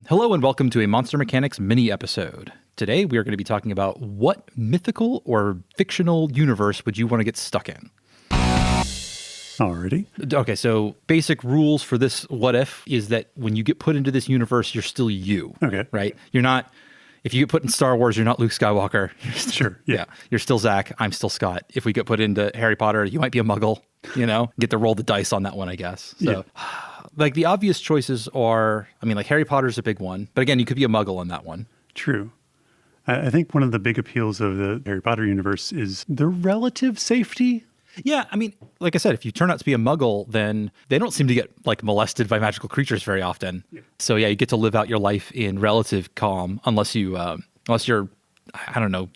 Hello and welcome to a Monster Mechanics mini episode. Today we are going to be talking about what mythical or fictional universe would you want to get stuck in? Alrighty. Okay, so basic rules for this what if is that when you get put into this universe, you're still you. Okay. Right? You're not, if you get put in Star Wars, you're not Luke Skywalker. Sure. Yeah. You're still Zach. I'm still Scott. If we get put into Harry Potter, you might be a muggle, get to roll the dice on that one, I guess. So, like the obvious choices are, like Harry Potter's a big one, but again, you could be a muggle on that one. True. I think one of the big appeals of the Harry Potter universe is the relative safety. Yeah, like I said, if you turn out to be a muggle, then they don't seem to get molested by magical creatures very often. Yeah. So yeah, you get to live out your life in relative calm, unless you're, I don't know,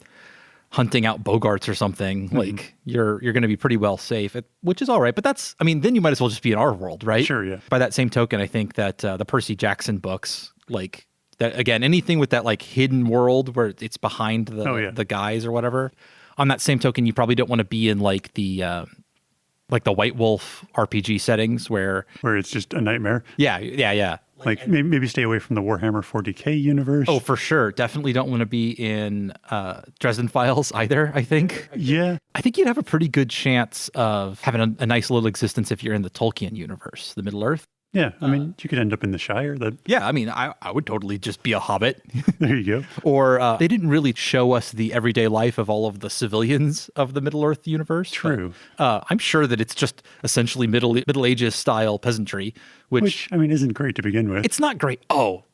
hunting out Bogarts or something. Mm-hmm. Like you're going to be pretty well safe, which is all right. But that's, then you might as well just be in our world, right? Sure, yeah. By that same token, I think that the Percy Jackson books, like that again, anything with that like hidden world where it's behind the guys or whatever. On that same token, you probably don't want to be in like the White Wolf RPG settings where it's just a nightmare. Yeah. Like maybe stay away from the Warhammer 40K universe. Oh, for sure. Definitely don't want to be in Dresden Files either, I think. Yeah. I think you'd have a pretty good chance of having a nice little existence if you're in the Tolkien universe, the Middle Earth. Yeah, you could end up in the Shire. I would totally just be a hobbit. There you go. Or they didn't really show us the everyday life of all of the civilians of the Middle Earth universe. True. But, I'm sure that it's just essentially Middle Ages style peasantry, which isn't great to begin with. It's not great. Oh,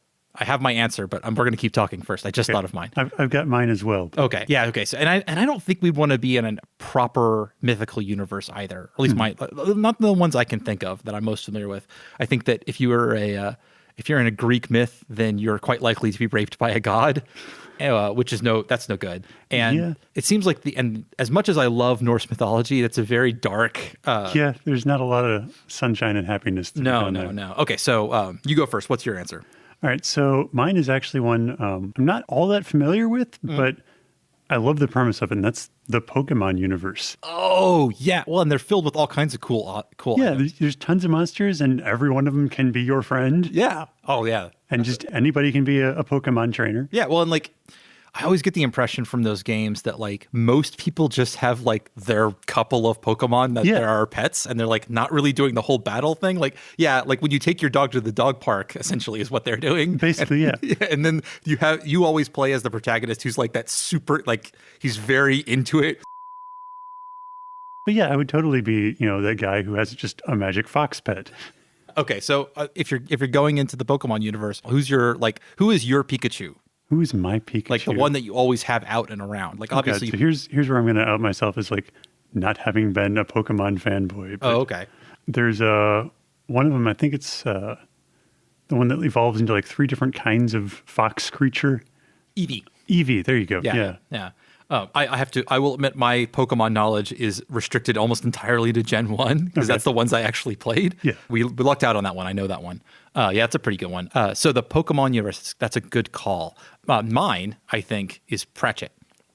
I have my answer, but we're going to keep talking first. I just thought of mine. I've got mine as well. Okay. Yeah. Okay. So, and I don't think we'd want to be in a proper mythical universe either. At least not the ones I can think of that I'm most familiar with. I think that if you're in a Greek myth, then you're quite likely to be raped by a god, that's no good. And it seems like and as much as I love Norse mythology, that's a very dark. There's not a lot of sunshine and happiness. No. Okay. So you go first. What's your answer? All right, so mine is actually one I'm not all that familiar with, but I love the premise of it, and that's the Pokemon universe. Oh, yeah. Well, and they're filled with all kinds of cool Yeah, items. there's tons of monsters, and every one of them can be your friend. Yeah. Oh, yeah. And just anybody can be a Pokemon trainer. Yeah, well, and I always get the impression from those games that most people just have their couple of Pokemon that there are pets, and they're not really doing the whole battle thing. When you take your dog to the dog park, essentially is what they're doing. Basically, yeah. And then you always play as the protagonist who's that super he's very into it. But yeah, I would totally be that guy who has just a magic fox pet. Okay, so if you're going into the Pokemon universe, who is your Pikachu? Who's my Pikachu? The one that you always have out and around. Obviously. So here's where I'm going to out myself as not having been a Pokemon fanboy. Oh, okay. There's one of them. I think it's the one that evolves into 3 different kinds of fox creature. Eevee. There you go. Yeah. I will admit my Pokemon knowledge is restricted almost entirely to Gen 1 because that's the ones I actually played. Yeah. We lucked out on that one. I know that one. It's a pretty good one. So the Pokemon universe, that's a good call. Mine, I think, is Pratchett,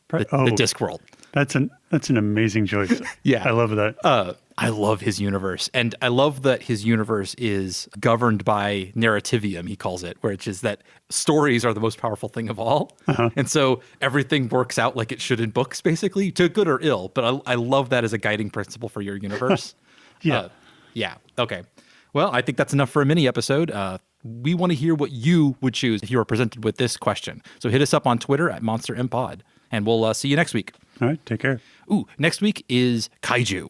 the Discworld. That's an amazing choice. Yeah. I love that. I love his universe. And I love that his universe is governed by narrativium, he calls it, which is that stories are the most powerful thing of all. Uh-huh. And so everything works out like it should in books, basically, to good or ill. But I love that as a guiding principle for your universe. Yeah. Okay. Well, I think that's enough for a mini episode. We want to hear what you would choose if you were presented with this question. So hit us up on Twitter at MonsterMPod, and we'll see you next week. All right, take care. Ooh, next week is Kaiju.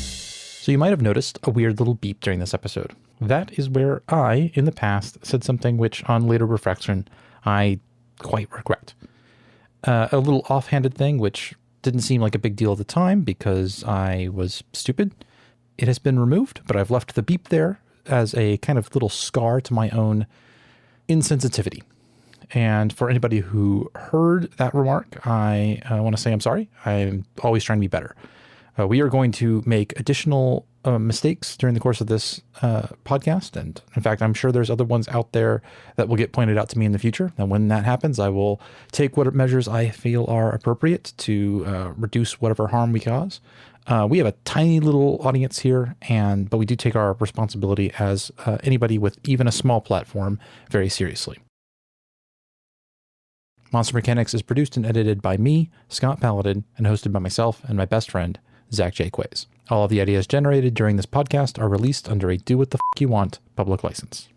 So you might have noticed a weird little beep during this episode. That is where I, in the past, said something which, on later reflection, I quite regret. A little offhanded thing which didn't seem like a big deal at the time because I was stupid. It has been removed, but I've left the beep there as a kind of little scar to my own insensitivity. And for anybody who heard that remark, I want to say I'm sorry. I'm always trying to be better. We are going to make additional mistakes during the course of this podcast. And in fact, I'm sure there's other ones out there that will get pointed out to me in the future. And when that happens, I will take what measures I feel are appropriate to reduce whatever harm we cause. We have a tiny little audience here, but we do take our responsibility as anybody with even a small platform very seriously. Monster Mechanics is produced and edited by me, Scott Paladin, and hosted by myself and my best friend, Zach Jaquays. All of the ideas generated during this podcast are released under a do what the f*** you want public license.